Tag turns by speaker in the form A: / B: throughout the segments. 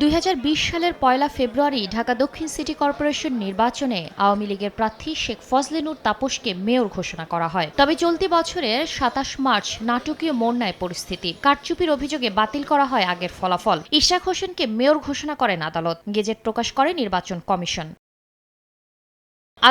A: 2020 সালের 1 ফেব্রুয়ারি ঢাকা দক্ষিণ city corporation নির্বাচনে আওয়ামী লীগের প্রার্থী শেখ ফজলে নূর তাপসকে মেয়র ঘোষণা করা হয়। তবে চলতি বছরের 27 মার্চ নাটকীয় মোড় নেয় পরিস্থিতি। কারচুপির অভিযোগে বাতিল করা হয় আগের ফলাফল। ইশরাক হোসেনকে মেয়র ঘোষণা করেন আদালত। গেজেট প্রকাশ করে নির্বাচন কমিশন।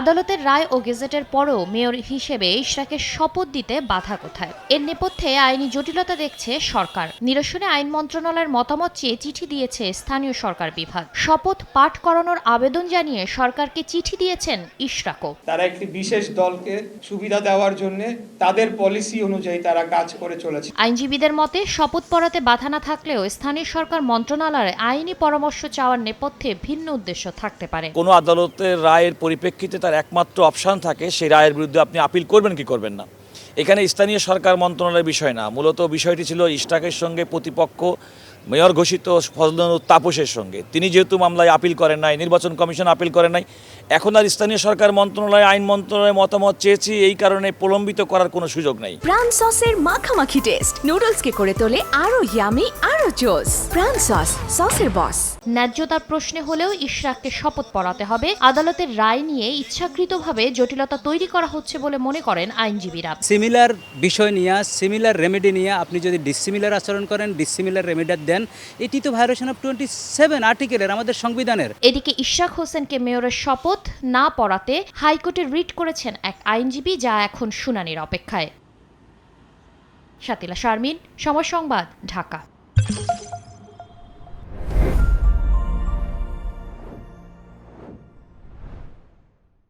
A: আদালতের রায় ও গেজেটের পরও মেয়র হিসেবে ইশরাকের শপথ দিতে বাধা কোথায়? এর নেপথ্যে আইনি জটিলতা দেখছে সরকার। নিরসনে আইন মন্ত্রণালয়ের মতামত চেয়ে চিঠি দিয়েছে স্থানীয় সরকার বিভাগ। শপথ পাঠ করানোর আবেদন জানিয়ে সরকারকে চিঠি দিয়েছেন ইশরাকও।
B: তারা একটি বিশেষ দলকে সুবিধা দেওয়ার জন্য তাদের পলিসি অনুযায়ী তারা কাজ করে চলেছে।
A: আইনজীবীদের মতে শপথ পড়াতে বাধা না থাকলেও স্থানীয় সরকার মন্ত্রণালয়ের আইনি পরামর্শ চাওয়ার নেপথ্যে ভিন্ন উদ্দেশ্য থাকতে পারে।
C: কোনো আদালতের রায়ের পরিপ্রেক্ষিতে তার একমাত্র অপশন থাকে সেই রায়ের বিরুদ্ধে আপনি আপিল করবেন কি করবেন না। এখানে স্থানীয় সরকার মন্ত্রণালয়ের বিষয় না, মূলত বিষয়টি ছিল ইশরাকের সঙ্গে প্রতিপক্ষ মেয়র ঘোষিত ফজলে নূর তাপসের সঙ্গে। তিনি যেহেতু মামলায় আপিল করেন নাই, নির্বাচন কমিশন আপিল করেন নাই, এখন আর স্থানীয় সরকার মন্ত্রণালয় আইন মন্ত্রণালয়ের মতামত চেয়েছি, এই কারণে প্রলম্বিত করার কোনো সুযোগ নেই।
D: প্রাণ সসের মাখামাখি টেস্ট নুডলসকে করে তোলে আরো ইয়ামি আরো জোস। প্রাণ সস, সসের বস।
A: ন্যায্যতার প্রশ্নে হলেও ইশরাককে শপথ পড়াতে হবে। আদালতের রায় নিয়ে ইচ্ছাকৃতভাবে জটিলতা তৈরি করা হচ্ছে বলে মনে করেন আইনজীবীরা।
E: সিমিলার বিষয় নিয়ে, সিমিলার রেমেডি নিয়ে আপনি যদি ডিসিমিলার আচরণ করেন, ডিসিমিলার রেমেডি দেন, এটি তো ভায়োলেশন অফ 27 আর্টিকেলের আমাদের সংবিধানের।
A: এদিকে ইশরাক হোসেনকে মেয়রের শপথ না পড়াতে হাইকোর্টে রিট করেছেন এক আইনজীবী, যা এখন শুনানির অপেক্ষায়। শাতিলা শারমিন, সময় সংবাদ, ঢাকা।